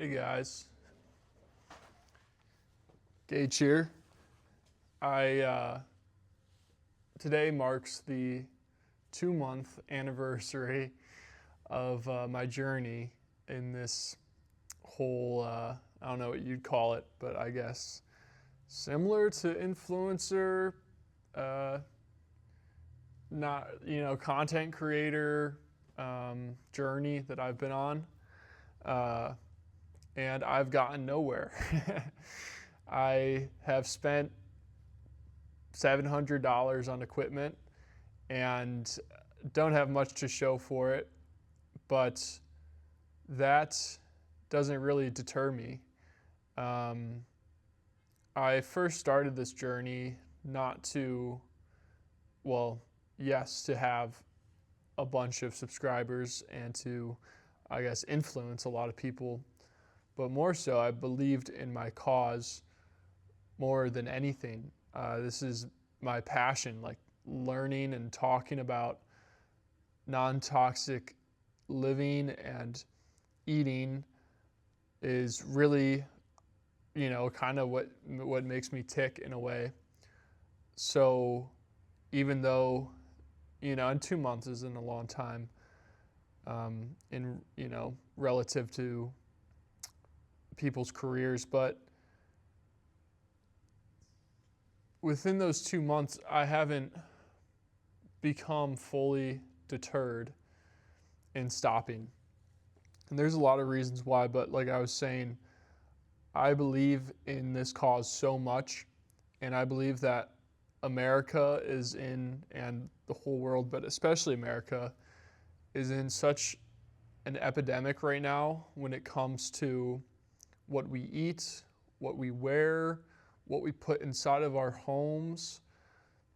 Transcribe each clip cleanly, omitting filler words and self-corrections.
Hey guys, Gage here. I Today marks the 2-month anniversary of my journey in this whole I don't know what you'd call it, but I guess similar to influencer, uh, not content creator journey that I've been on, uh, and I've gotten nowhere. I have spent $700 on equipment and don't have much to show for it, but that doesn't really deter me. I first started this journey not to, well, yes, to have a bunch of subscribers and to, I guess, influence a lot of people, but more so, I believed in my cause more than anything. This is my passion, like learning and talking about non-toxic living and eating is really, kind of what makes me tick in a way. So even though, and 2 months isn't a long time, in relative to people's careers, but within those 2 months, I haven't become fully deterred in stopping. And there's a lot of reasons why, but like I was saying, I believe in this cause so much, and I believe that America is in, and the whole world, but especially America, is in such an epidemic right now when it comes to what we eat, what we wear, what we put inside of our homes,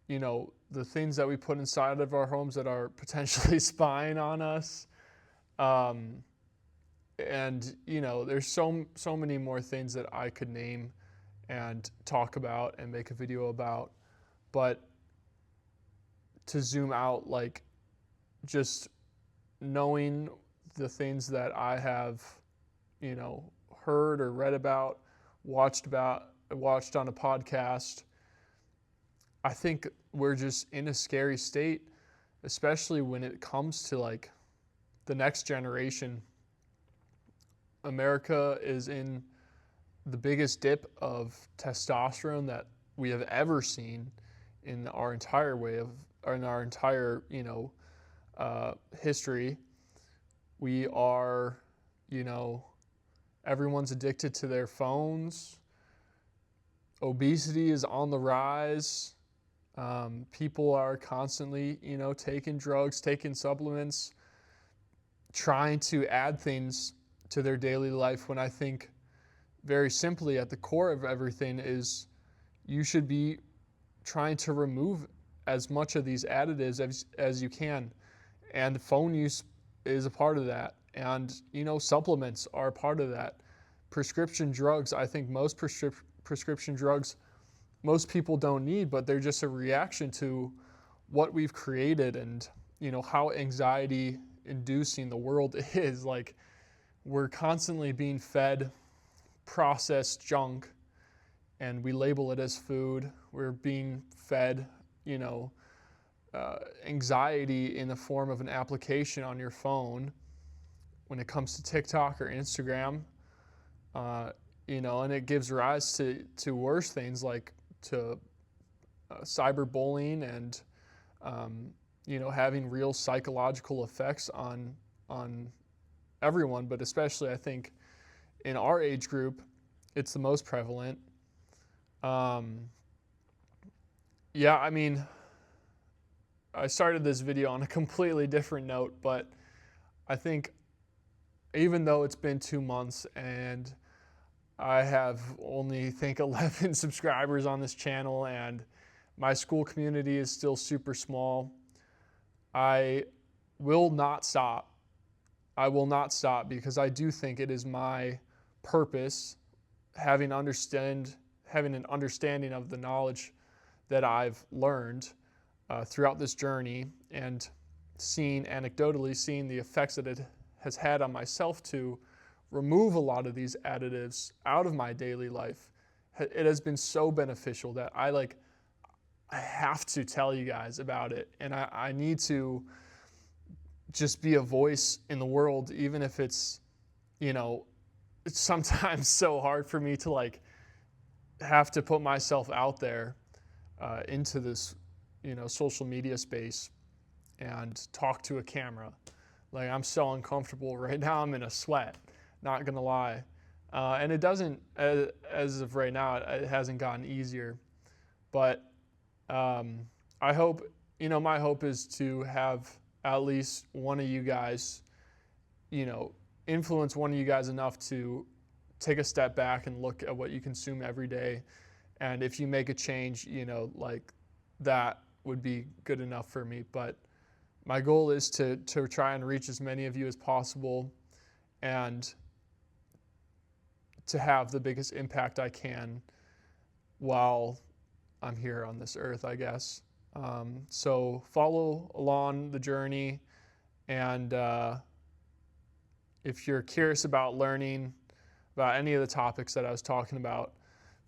the things that we put inside of our homes that are potentially spying on us. And there's so many more things that I could name and talk about and make a video about, but to zoom out, like just knowing the things that I have, heard or read about, watched on a podcast, I think we're just in a scary state, especially when it comes to like the next generation. America is in the biggest dip of testosterone that we have ever seen in our entire history. We are, everyone's addicted to their phones. Obesity is on the rise. People are constantly, taking drugs, taking supplements, trying to add things to their daily life, when I think very simply at the core of everything is you should be trying to remove as much of these additives as you can. And phone use is a part of that. And, supplements are a part of that. Prescription drugs, I think most prescription drugs most people don't need, but they're just a reaction to what we've created and, how anxiety inducing the world is. Like, we're constantly being fed processed junk and we label it as food. We're being fed, anxiety in the form of an application on your phone when it comes to TikTok or Instagram, and it gives rise to worse things like to cyberbullying and, having real psychological effects on everyone, but especially I think in our age group, it's the most prevalent. I started this video on a completely different note, but I think even though it's been 2 months and I have only, 11 subscribers on this channel and my school community is still super small, I will not stop. I will not stop because I do think it is my purpose, having an understanding of the knowledge that I've learned throughout this journey and anecdotally seeing the effects that it has had on myself to remove a lot of these additives out of my daily life, it has been so beneficial that I have to tell you guys about it. And I need to just be a voice in the world, even if it's, it's sometimes so hard for me to have to put myself out there into this, social media space and talk to a camera. Like, I'm so uncomfortable right now. I'm in a sweat, not gonna lie. And it doesn't, as of right now, it hasn't gotten easier. But I hope, my hope is to have at least one of you guys, influence one of you guys enough to take a step back and look at what you consume every day. And if you make a change, that would be good enough for me. But my goal is to try and reach as many of you as possible and to have the biggest impact I can while I'm here on this earth, I guess. So follow along the journey, and if you're curious about learning about any of the topics that I was talking about,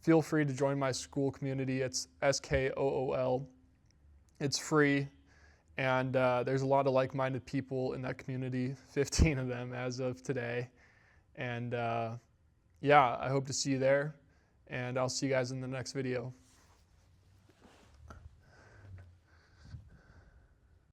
feel free to join my Skool community. It's SKOOL. It's free, and there's a lot of like-minded people in that community, 15 of them as of today. And I hope to see you there, and I'll see you guys in the next video.